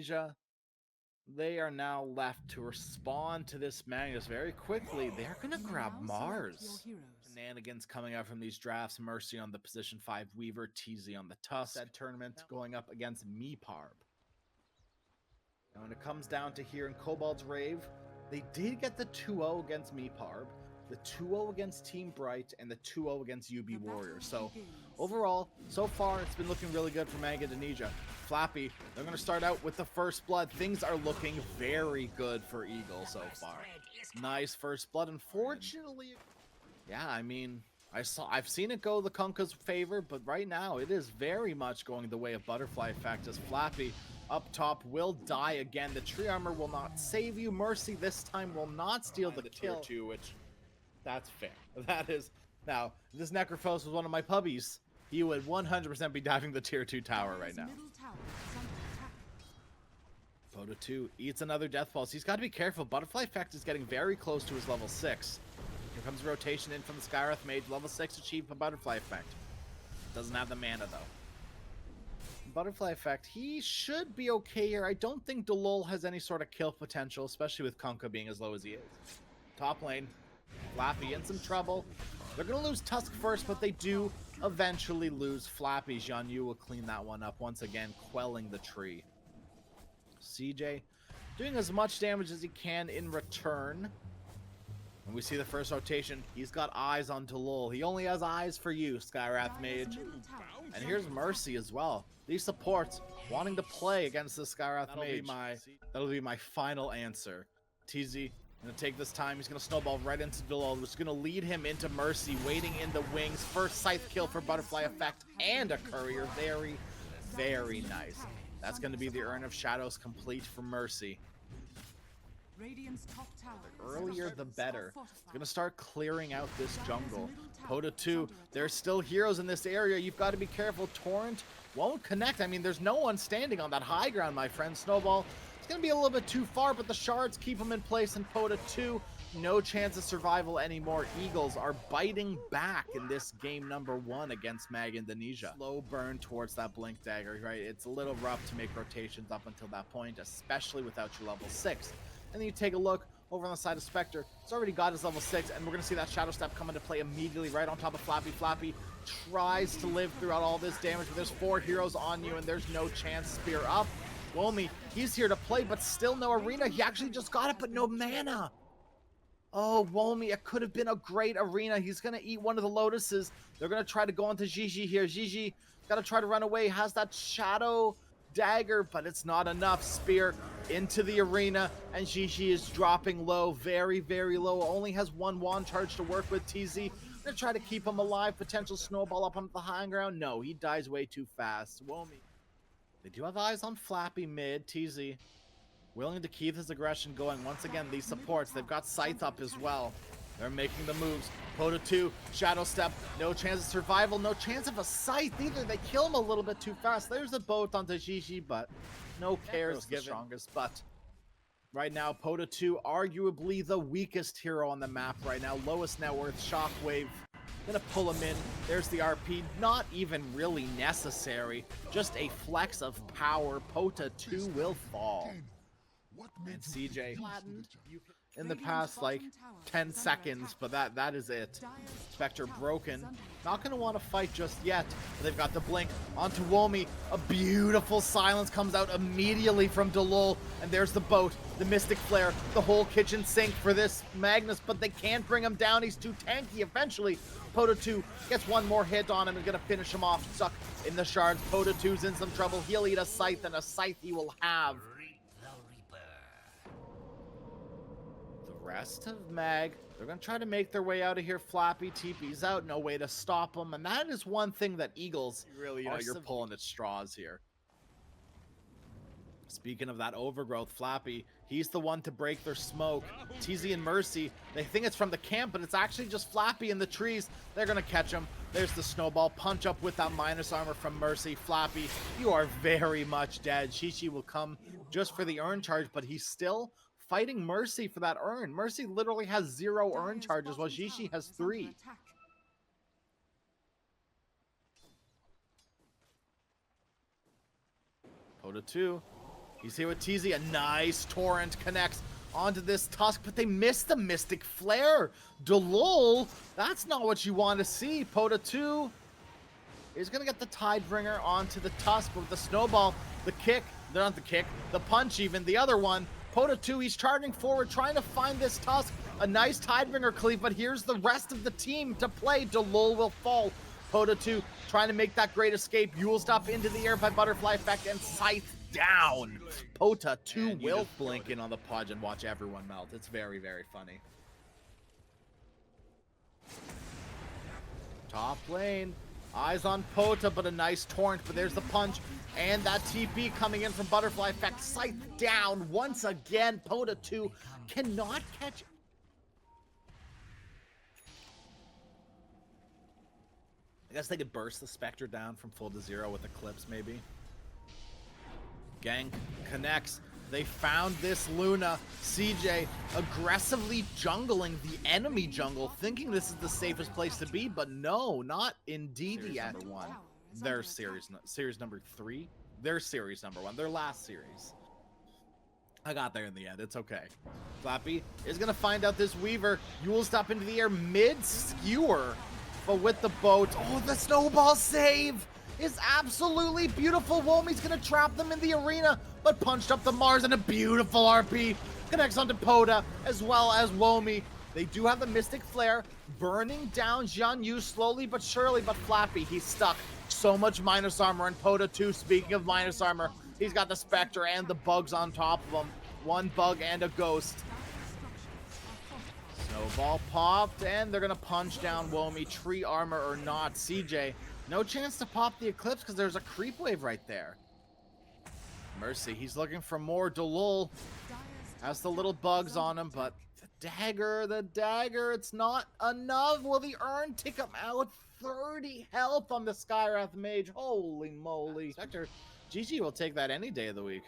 Indonesia, they are now left to respond to this Magnus very quickly. They're going to grab Mars. Shenanigans coming out from these drafts. Mercy on the position 5 Weaver, TZ on the Tusk. Said tournament going up against Meeparb. Now when it comes down to here in Kobolds Rave, they did get the 2-0 against Meeparb, the 2-0 against Team Bright, and the 2-0 against UB Warriors. So overall, so far, it's been looking really good for Mag Indonesia. Flappy, they're going to start out with the first blood. Things are looking very good for Eagle so far. Nice first blood. Unfortunately, yeah, I mean, I've seen it go the Kunkka's favor, but right now it is very much going the way of Butterfly Effect as Flappy up top will die again. The tree armor will not save you. Mercy this time will not steal the kill. Tier 2, which that's fair. That is, now, if this Necrophos was one of my puppies, he would 100% be diving the tier 2 tower right now. Photo 2 eats another Death Pulse. He's got to be careful. Butterfly Effect is getting very close to his level 6. Here comes rotation in from the Skywrath Mage. Level 6 achieved a Butterfly Effect. Doesn't have the mana, though. Butterfly Effect, he should be okay here. I don't think Delul has any sort of kill potential, especially with Kunkka being as low as he is. Top lane, Flappy in some trouble. They're going to lose Tusk first, but they do eventually lose Flappy. Jian Yu will clean that one up once again, quelling the tree. CJ doing as much damage as he can in return. When we see the first rotation, he's got eyes on Delul. He only has eyes for you, Skywrath Mage. And here's Mercy as well. These supports wanting to play against the Skywrath Mage. That'll be my final answer. TZ gonna take this time. He's gonna snowball right into Delul, which is gonna lead him into Mercy, waiting in the wings. First Scythe kill for Butterfly Effect and a Courier. Very, very nice. That's gonna be the Urn of Shadows complete for Mercy. The earlier the better. It's gonna start clearing out this jungle. Pota 2, there's still heroes in this area. You've got to be careful. Torrent won't connect. I mean, there's no one standing on that high ground, my friend. Snowball, it's gonna be a little bit too far, but the shards keep him in place. And Pota 2, no chance of survival anymore. Eagles are biting back in this game number 1 against Mag Indonesia. Slow burn towards that Blink Dagger, right? It's a little rough to make rotations up until that point, especially without your level 6. And then you take a look over on the side of Spectre. It's already got his level 6, and we're going to see that Shadow Step come into play immediately right on top of Flappy. Flappy tries to live throughout all this damage, but there's 4 heroes on you, and there's no chance. Spear up. Womi, he's here to play, but still no arena. He actually just got it, but no mana. Oh, Womi, it could have been a great arena. He's going to eat one of the Lotuses. They're going to try to go onto Gigi here. Gigi got to try to run away. Has that Shadow Dagger, but it's not enough. Spear into the arena, and Gigi is dropping low, very, very low. Only has 1 wand charge to work with. TZ gonna try to keep him alive. Potential snowball up on the high ground. No, he dies way too fast. Womi. They do have eyes on Flappy mid. TZ willing to keep his aggression going. Once again, these supports, they've got Scythe up as well. They're making the moves. Pota 2, Shadow Step, no chance of survival, no chance of a Scythe either. They kill him a little bit too fast. There's a boat onto Gigi, but no cares given. Strongest, but right now, Pota 2, arguably the weakest hero on the map right now. Lowest net worth, Shockwave. Gonna pull him in. There's the RP. Not even really necessary. Just a flex of power. Pota 2 will fall. And CJ flattened in the past like 10 seconds, but that is it. Spectre broken. Not going to want to fight just yet. But they've got the blink onto Womi. A beautiful silence comes out immediately from Delul. And there's the boat, the Mystic Flare, the whole kitchen sink for this Magnus, but they can't bring him down. He's too tanky. Eventually, Pota 2 gets one more hit on him and going to finish him off. Stuck in the shards. Pota 2's in some trouble. He'll eat a Scythe, and a Scythe he will have. Rest of Mag, they're going to try to make their way out of here. Flappy TP's out, no way to stop them, and that is one thing that Eagles really, you're pulling at straws here. Speaking of that overgrowth, Flappy, he's the one to break their smoke. TZ and Mercy, they think it's from the camp, but it's actually just Flappy in the trees. They're going to catch him. There's the snowball punch up with that minus armor from Mercy. Flappy, you are very much dead. Shishi will come just for the urn charge, but he's still fighting Mercy for that urn. Mercy literally has 0 urn charges, while Gigi has 3. Pota 2 He's here with TZ. A nice torrent connects onto this Tusk, but they missed the Mystic Flare. Delul, that's not what you want to see. Pota 2 is going to get the Tidebringer onto the Tusk with the snowball, the kick, not the kick, the punch even, the other one. Pota 2, he's charging forward, trying to find this Tusk. A nice Tidebringer cleave, but here's the rest of the team to play. Delul will fall. Pota 2 trying to make that great escape. Yule stop into the air by Butterfly Effect and Scythe down. Pota 2 will blink in on the Pudge and watch everyone melt. It's very, very funny. Top lane. Eyes on Pota, but a nice torrent. But there's the punch. And that TP coming in from Butterfly Effect. Scythe down once again. Pota 2 cannot catch. I guess they could burst the Spectre down from full to zero with Eclipse, maybe. Gank connects. They found this Luna. CJ aggressively jungling the enemy jungle, thinking this is the safest place to be, but no, not indeed yet. Number 1. Their series number 3. Their series number 1. Their last series. I got there in the end. It's okay. Flappy is going to find out this Weaver. Yule stop into the air mid-skewer, but with the boat. Oh, the snowball save is absolutely beautiful. Womi's going to trap them in the arena, but punched up the Mars and a beautiful RP connects onto Pota as well as Womi. They do have the Mystic Flare burning down Jian Yu slowly but surely, but Flappy, he's stuck. So much minus armor, and Pota 2, speaking of minus armor, he's got the Spectre and the bugs on top of him. One bug and a ghost. Snowball popped, and they're going to punch down Womi, tree armor or not. CJ, no chance to pop the Eclipse because there's a creep wave right there. Mercy, he's looking for more. Delul has the little bugs on him, but the dagger, it's not enough. Will the urn take him out? 30 health on the Skywrath Mage. Holy moly. Spectre, GG will take that any day of the week.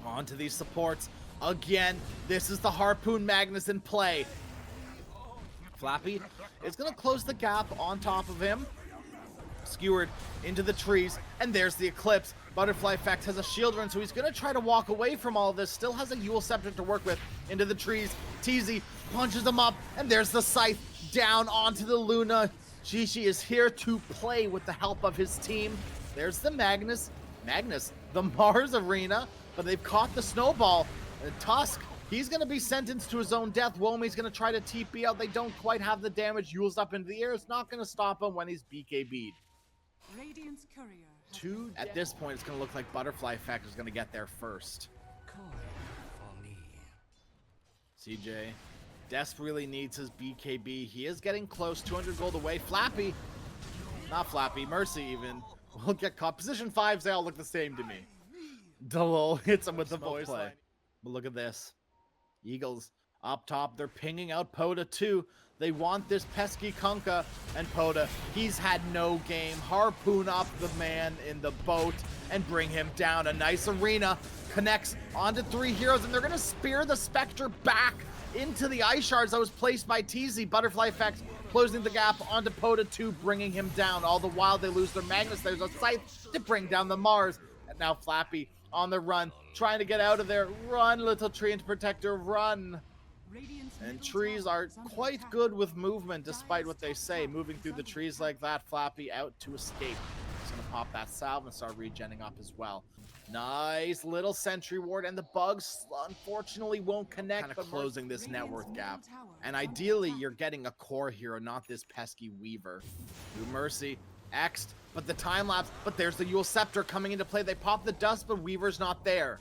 On to these supports. Again, this is the Harpoon Magnus in play. Flappy is going to close the gap on top of him. Skewered into the trees, and there's the Eclipse. Butterfly Effect has a shield run, so he's going to try to walk away from all of this. Still has a Yule Scepter to work with. Into the trees. TZ punches him up, and there's the Scythe down onto the Luna. Shishi is here to play with the help of his team. There's the Magnus, the Mars Arena, but they've caught the snowball. Tusk, he's going to be sentenced to his own death. Womi's going to try to TP out. They don't quite have the damage. Yule's up into the air. It's not going to stop him when he's BKB'd. Radiant's courier. At this point, it's going to look like Butterfly Effect is going to get there first. CJ desperately needs his BKB. He is getting close. 200 gold away. Flappy, not Flappy, Mercy even, will get caught. Position 5s, they all look the same to me. Delul hits him with the voice line. But look at this. Eagles up top. They're pinging out Pota 2. They want this pesky Kunkka, and Pota, he's had no game. Harpoon up the man in the boat and bring him down. A nice arena connects onto 3 heroes, and they're going to spear the Spectre back into the ice shards that was placed by TZ. Butterfly Effect closing the gap onto Pota 2, bringing him down. All the while, they lose their Magnus. There's a Scythe to bring down the Mars. And now Flappy on the run, trying to get out of there. Run, little tree and protector, run. And trees are quite good with movement, despite what they say. Moving through the trees like that, Flappy out to escape. He's going to pop that salve and start regenning up as well. Nice little sentry ward, and the bugs unfortunately won't connect. Kind of closing this net worth gap. And ideally, you're getting a core hero, not this pesky Weaver. New Mercy, X'd, but the time lapse. But there's the Yule Scepter coming into play. They pop the dust, but Weaver's not there.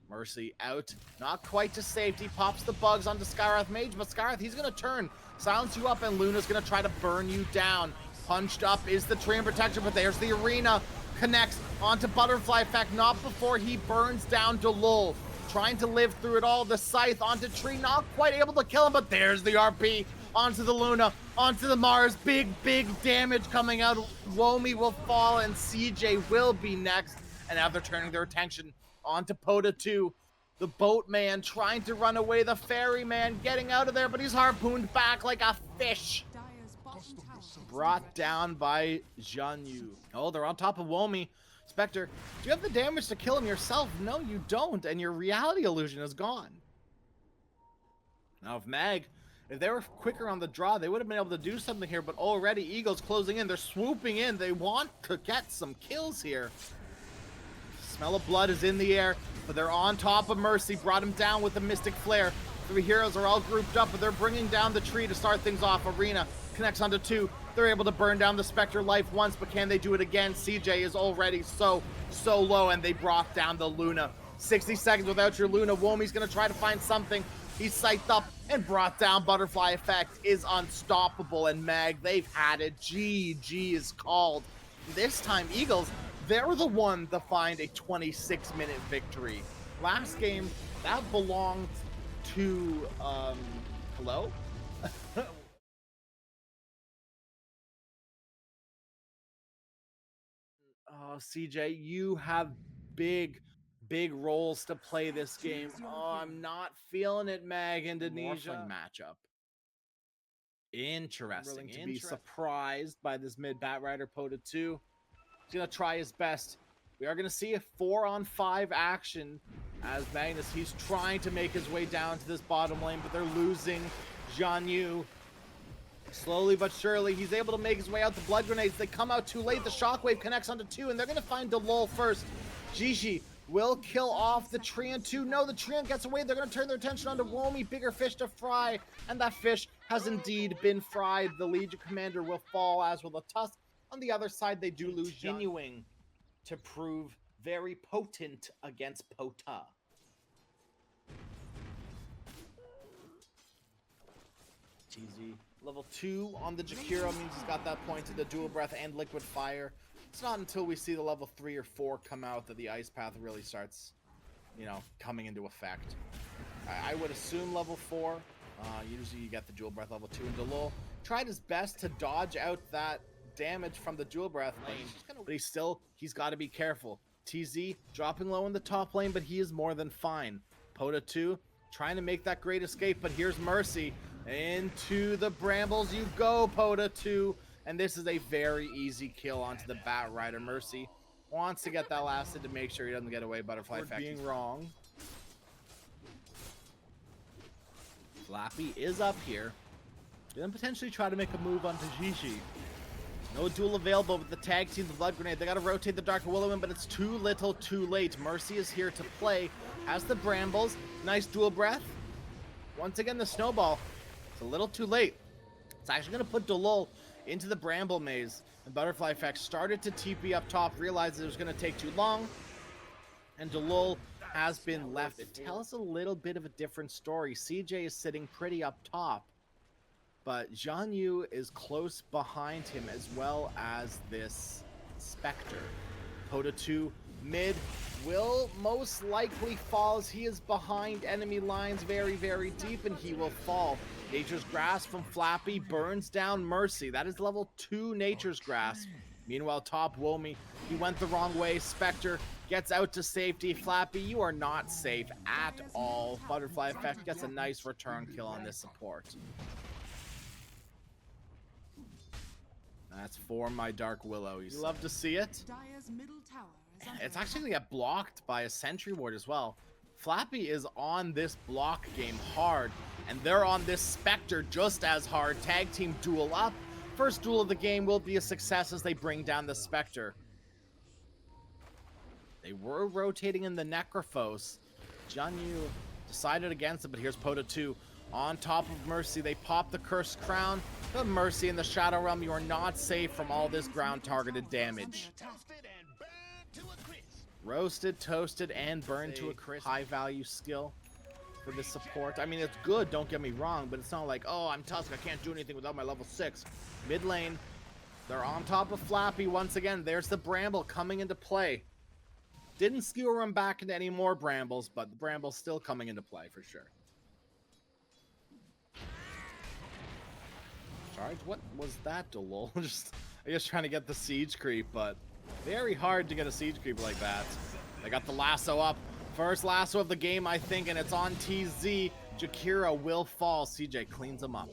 Mercy out, not quite to safety, pops the bugs onto Skywrath Mage, but Skywrath, he's going to turn, silence you up, and Luna's going to try to burn you down. Punched up is the tree and protector, but there's the arena, connects onto Butterfly Effect, not before he burns down Delul. Trying to live through it all, the Scythe onto tree, not quite able to kill him, but there's the RP, onto the Luna, onto the Mars, big damage coming out. Womi will fall, and CJ will be next, and now they're turning their attention onto Pota 2, the boatman trying to run away, the ferryman getting out of there, but he's harpooned back like a fish. brought down by Jianyu. Oh, they're on top of Womi. Spectre, do you have the damage to kill him yourself? No, you don't, and your reality illusion is gone. Now, if they were quicker on the draw, they would have been able to do something here, but already Eagle's closing in. They're swooping in. They want to get some kills here. Smell of blood is in the air, but they're on top of Mercy. Brought him down with the Mystic Flare. 3 heroes are all grouped up, but they're bringing down the tree to start things off. Arena connects onto 2. They're able to burn down the Spectre life once, but can they do it again? CJ is already so low, and they brought down the Luna. 60 seconds without your Luna. Womi's going to try to find something. He's psyched up and brought down. Butterfly Effect is unstoppable, and Mag, they've had it. GG is called. This time, Eagles, they're the one to find a 26-minute victory. Last game, that belonged to, hello? Oh, CJ, you have big roles to play this game. Oh, I'm not feeling it, Mag. Indonesia matchup. Interesting. To be surprised by this mid Batrider Pota 2. He's gonna try his best. We are gonna see a 4-on-5 action as Magnus. He's trying to make his way down to this bottom lane, but they're losing Jianyu. Slowly but surely, he's able to make his way out. The blood grenades, they come out too late. The shockwave connects onto 2, and they're going to find Delol first. Gigi will kill off the Treant 2. No, the Treant gets away. They're going to turn their attention onto Womi. Bigger fish to fry, and that fish has indeed been fried. The Legion Commander will fall, as will the Tusk. On the other side, they do lose. Continuing to prove very potent against Pota. GG. Level 2 on the Jakiro means he's got that point to the dual breath and liquid fire. It's not until we see the level 3 or 4 come out that the ice path really starts, you know, coming into effect. I would assume level 4. Usually you get the dual breath level 2, and Delol tried his best to dodge out that damage from the dual breath lane, but he's got to be careful. TZ dropping low in the top lane, but he is more than fine. Pota 2 trying to make that great escape, but here's Mercy. Into the brambles you go, Pota 2. And this is a very easy kill onto the Batrider. Mercy wants to get that last hit to make sure he doesn't get away. Butterfly Effect being wrong. Flappy is up here. Gonna potentially try to make a move onto Gigi. No duel available with the tag team, the blood grenade. They gotta rotate the Dark Willow in, but it's too little too late. Mercy is here to play. Has the brambles. Nice dual breath. Once again, the snowball. A little too late. It's actually going to put Delol into the bramble maze, and Butterfly Effect started to TP up top, realized it was going to take too long, and Delol has been left. It tells a little bit of a different story. CJ is sitting pretty up top, but Jianyu is close behind him, as well as this Spectre. Pota 2 mid will most likely fall, as he is behind enemy lines very deep, and he will fall. Nature's Grasp from Flappy burns down Mercy. That is level 2 Nature's Grasp. Meanwhile, top Womi, he went the wrong way. Spectre gets out to safety. Flappy, you are not safe at all. Butterfly Effect gets a nice return kill on this support. That's for my Dark Willow. You love to see it. It's actually going to get blocked by a Sentry Ward as well. Flappy is on this block game hard, and they're on this Spectre just as hard. Tag team duel up. First duel of the game will be a success as they bring down the Spectre. They were rotating in the Necrophos. Jianyu decided against it, but here's Pota 2 on top of Mercy. They pop the Cursed Crown. The Mercy in the Shadow Realm, you are not safe from all this ground targeted damage. Roasted, toasted, and burned to a crisp. High value skill for the support. I mean, it's good, don't get me wrong, but it's not like, oh, I'm Tusk, I can't do anything without my level 6. Mid lane, they're on top of Flappy once again. There's the Bramble coming into play. Didn't skewer him back into any more Brambles, but the Bramble's still coming into play for sure. Charge? What was that, Delol? I guess trying to get the siege creep, but very hard to get a siege creep like that. They got the lasso up. First lasso of the game, I think, and it's on TZ. Jakiro will fall. CJ cleans him up.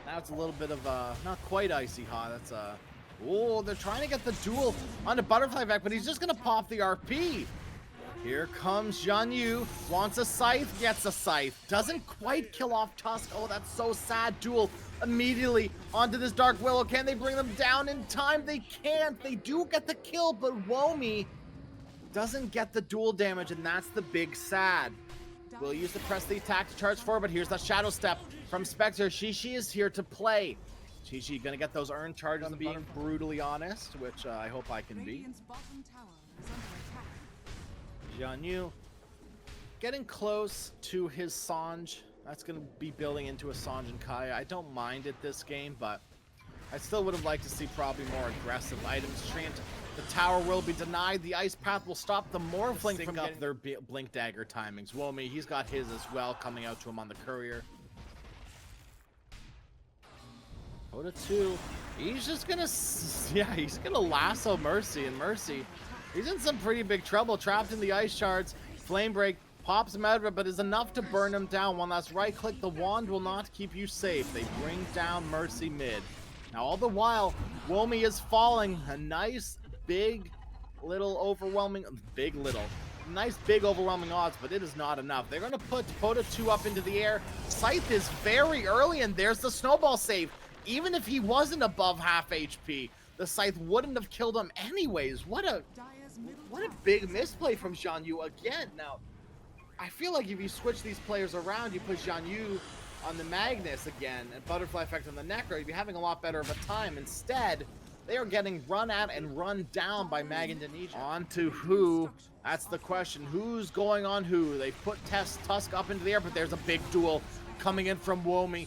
Now it's a little bit of not quite icy hot. That's oh, they're trying to get the duel onto Butterfly Effect, but he's just gonna pop the RP. Here comes Jian Yu, wants a scythe, gets a scythe. Doesn't quite kill off Tusk. Oh, that's so sad. Duel immediately onto this Dark Willow. Can they bring them down in time? They can't. They do get the kill, but Womi doesn't get the duel damage, and that's the big sad. Will use to press the attack to charge forward, but here's the Shadow Step from Spectre. Xixi is here to play. Xixi gonna get those earned charges, I'm being brutally honest, which I hope I can be. Jian Yu getting close to his Sange. That's going to be building into a Sange and Kaya. I don't mind it this game, but I still would have liked to see probably more aggressive items. Trant, the tower will be denied. The Ice Path will stop the Morphling from getting their Blink Dagger timings. Womi, he's got his as well coming out to him on the Courier. Dota 2, he's just going to, yeah, he's going to lasso Mercy, and Mercy, he's in some pretty big trouble, trapped in the ice shards. Flame Break pops him out of it, but is enough to burn him down. One last right click, the wand will not keep you safe. They bring down Mercy mid. Now all the while, Womi is falling. A nice big little overwhelming, nice big overwhelming odds, but it is not enough. They're gonna put Dota 2 up into the air. Scythe is very early, and there's the snowball save. Even if he wasn't above half HP, the Scythe wouldn't have killed him anyways. What a big misplay from Jian Yu again. Now, I feel like if you switch these players around, you put Jian Yu on the Magnus again and Butterfly Effect on the Necro, you'd be having a lot better of a time. Instead, they are getting run at and run down by Mag Indonesia. On to who? That's the question. Who's going on who? They put Tusk up into the air, but there's a big duel coming in from Womi.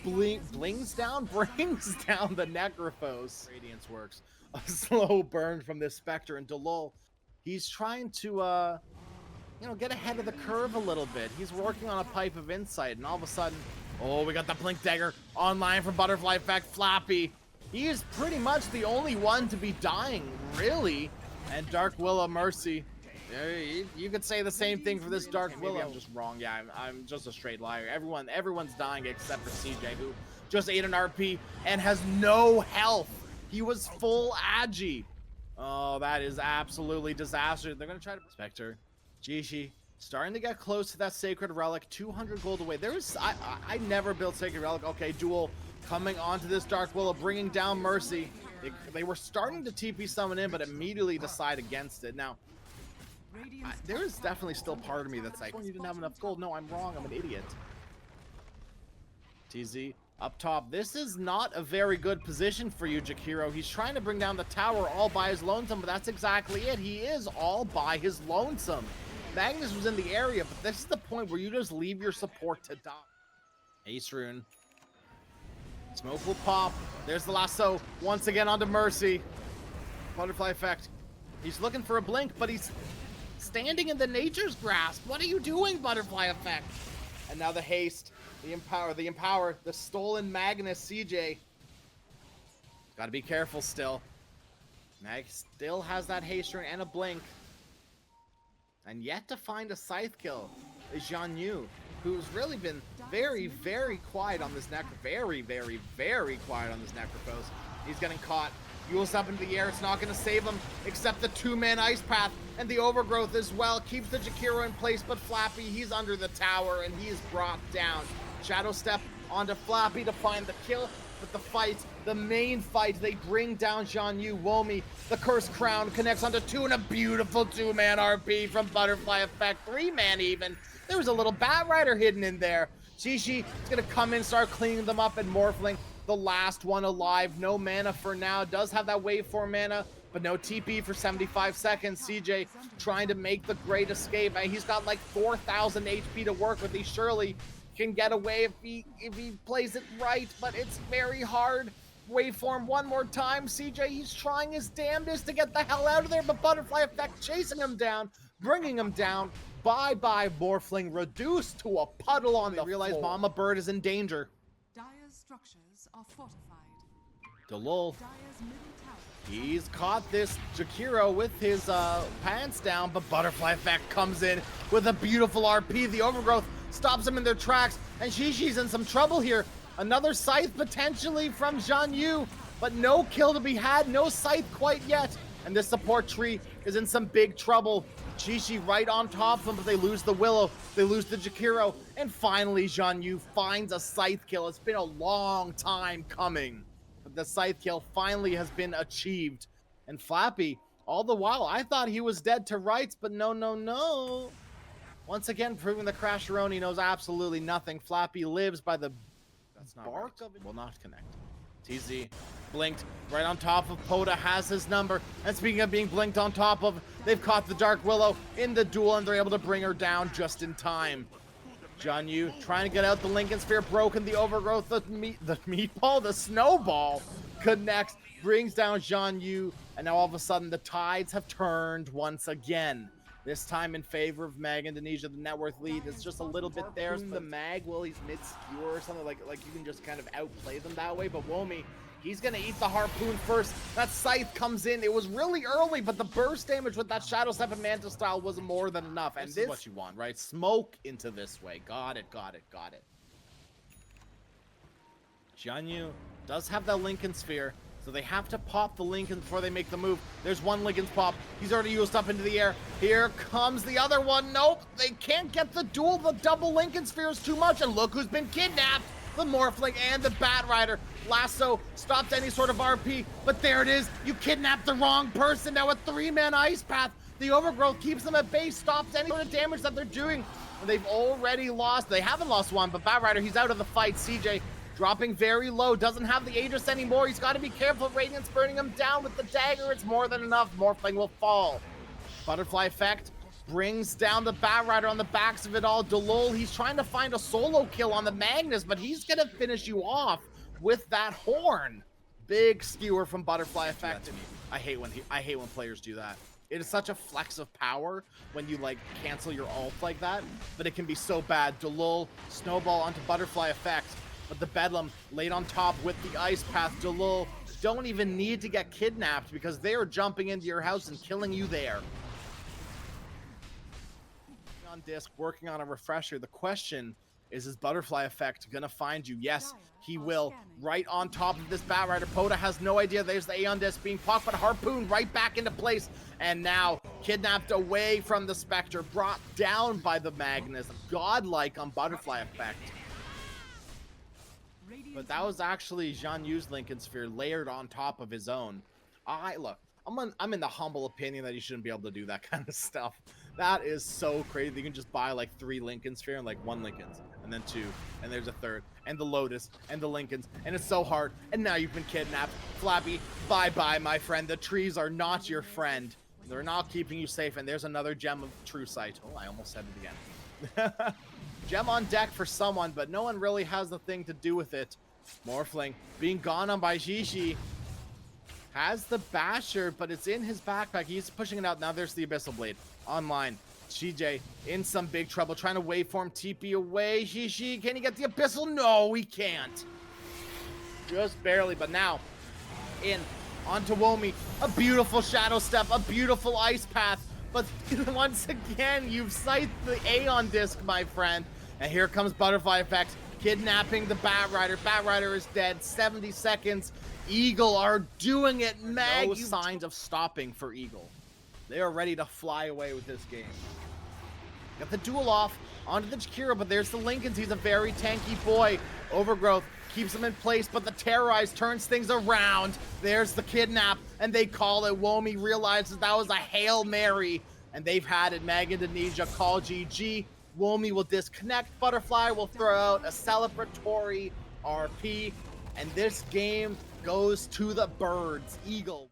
Brings down the Necrophos. Radiance works. A slow burn from this Spectre, and Delul, he's trying to you know, get ahead of the curve a little bit. He's working on a Pipe of Insight, and all of a sudden, oh, we got the Blink Dagger online from Butterfly Effect. Flappy, he is pretty much the only one to be dying, really. And Dark Willow Mercy, you could say the same thing for this Dark Willow. Maybe I'm just wrong. Yeah, I'm just a straight liar. Everyone's dying except for CJ, who just ate an RP and has no health. He was full agi. Oh, that is absolutely disastrous. They're gonna try to Spectre. Xixi starting to get close to that Sacred Relic. 200 gold away. I never built Sacred Relic. Okay, duel coming onto this Dark Willow, bringing down Mercy. They were starting to TP summon in, but immediately decide against it. Now, there is definitely still part of me that's like, oh, you didn't have enough gold. No, I'm wrong. I'm an idiot. TZ up top. This is not a very good position for you, Jakiro. He's trying to bring down the tower all by his lonesome, but that's exactly it. He is all by his lonesome. Magnus was in the area, but this is the point where you just leave your support to die. Ace Rune. Smoke will pop. There's the lasso. Once again onto Mercy. Butterfly Effect. He's looking for a blink, but he's standing in the Nature's Grasp. What are you doing, Butterfly Effect? And now the haste. The empower, the stolen Magnus, CJ. Gotta be careful still. Mag still has that haste rune and a blink. And yet to find a scythe kill is Jian Yu, who's really been very, very quiet on this very, very, very quiet on this Necrophos. He's getting caught. Yule's up into the air. It's not going to save him, except the two-man Ice Path and the Overgrowth as well. Keeps the Jakiro in place, but Flappy, he's under the tower, and he is brought down. Shadow Step onto Flappy to find the kill. But the fight, the main fight, they bring down Jian Yu. Womi, the Cursed Crown, connects onto two, and a beautiful two-man RP from Butterfly Effect. Three-man even. There was a little Bat Rider hidden in there. Xixi is going to come in, start cleaning them up, and Morphling, the last one alive. No mana for now. Does have that wave 4 mana, but no TP for 75 seconds. CJ trying to make the great escape. And he's got like 4,000 HP to work with. He surely can get away if he plays it right, but it's very hard. Waveform one more time. CJ, he's trying his damnedest to get the hell out of there, but Butterfly Effect chasing him down, bringing him down. Bye-bye, Morphling, reduced to a puddle on the floor. Realize Mama Bird is in danger. Dire's structures are fortified. Delul, Dire's middle tower. he's caught this Jakiro with his pants down, but Butterfly Effect comes in with a beautiful RP. The Overgrowth stops him in their tracks, and Xixi's in some trouble here. Another scythe potentially from Zhan Yu, but no kill to be had, no scythe quite yet. And this support tree is in some big trouble. Chichi right on top of them, but they lose the Willow, they lose the Jakiro, and finally Zhan Yu finds a scythe kill. It's been a long time coming, but the scythe kill finally has been achieved. And Flappy, all the while, I thought he was dead to rights, but no. Once again, proving the Crasheroni knows absolutely nothing. Flappy lives by the bark of it. Will not connect. TZ blinked right on top of Poda, has his number. And speaking of being blinked on top of, they've caught the Dark Willow in the duel, and they're able to bring her down just in time. Zhan Yu trying to get out the Lincoln Sphere, broken the overgrowth, the meatball, the snowball connects, brings down Zhan Yu, and now all of a sudden the tides have turned once again. This time in favor of Mag Indonesia. The net worth lead is just a little bit there. The Mag, well, he's mid-skewer or something, like you can just kind of outplay them that way. But Womi, he's gonna eat the harpoon first. That scythe comes in. It was really early, but the burst damage with that Shadow Step and Manta style was more than enough. And this is what you want, right? Smoke into this way. Got it. Zhan Yu does have that Lincoln Sphere, so they have to pop the Lincoln before they make the move. There's one Lincoln's pop. He's already used up into the air. Here comes the other one. Nope, they can't get the duel. The double Lincoln Sphere is too much, and look who's been kidnapped. The Morphling and the Bat Rider. Lasso stopped any sort of RP, but there it is. You kidnapped the wrong person. Now a 3-man Ice Path. The Overgrowth keeps them at base, stops any sort of damage that they're doing. And they've already lost. They haven't lost one, but Bat Rider, he's out of the fight. CJ dropping very low, doesn't have the Aegis anymore. He's got to be careful. Radiant's burning him down with the dagger. It's more than enough. Morphling will fall. Butterfly effect brings down the Bat Rider on the backs of it all. Delul, he's trying to find a solo kill on the Magnus, but he's going to finish you off with that horn. Big skewer from Butterfly effect. I hate when players do that. It is such a flex of power when you like cancel your ult like that, but it can be so bad. Delul, snowball onto Butterfly effect. But the Bedlam laid on top with the Ice Path. Delul don't even need to get kidnapped because they are jumping into your house and killing you there. On disc, working on a refresher. The question is Butterfly effect gonna find you? Yes, he will. Right on top of this Bat Rider. Poda has no idea. There's the Aeon disc being popped, but Harpoon right back into place. And now kidnapped away from the Spectre, brought down by the Magnus. Godlike on Butterfly effect. But that was actually Zhan Yu's Lincoln Sphere layered on top of his own. Look, I'm in the humble opinion that you shouldn't be able to do that kind of stuff. That is so crazy. You can just buy like 3 Lincoln Sphere and like 1 Lincoln's, and then 2, and there's a 3rd, and the Lotus, and the Lincolns, and it's so hard. And now you've been kidnapped. Flappy, bye-bye, my friend. The trees are not your friend. They're not keeping you safe, and there's another gem of true sight. Oh, I almost said it again. Gem on deck for someone, but no one really has the thing to do with it. Morphling being gone on by Xixi. Has the Basher, but it's in his backpack. He's pushing it out. Now there's the Abyssal Blade online. CJ in some big trouble, trying to waveform TP away. Xixi, can he get the Abyssal? No, he can't. Just barely, but now in onto Womi. A beautiful Shadow Step, a beautiful Ice Path. But once again, you've scythed the Aeon disc, my friend. And here comes Butterfly effect, kidnapping the Bat Rider. Bat Rider is dead. 70 seconds. Eagle are doing it. No signs of stopping for Eagle. They are ready to fly away with this game. Got the duel off onto the Jakiro, but there's the Lincolns. He's a very tanky boy. Overgrowth keeps him in place, but the Terrorize turns things around. There's the kidnap, and they call it. Womi realizes that was a Hail Mary, and they've had it. Mag Indonesia call GG. Womi will disconnect. Butterfly will throw out a celebratory RP, and this game goes to the birds. Eagle.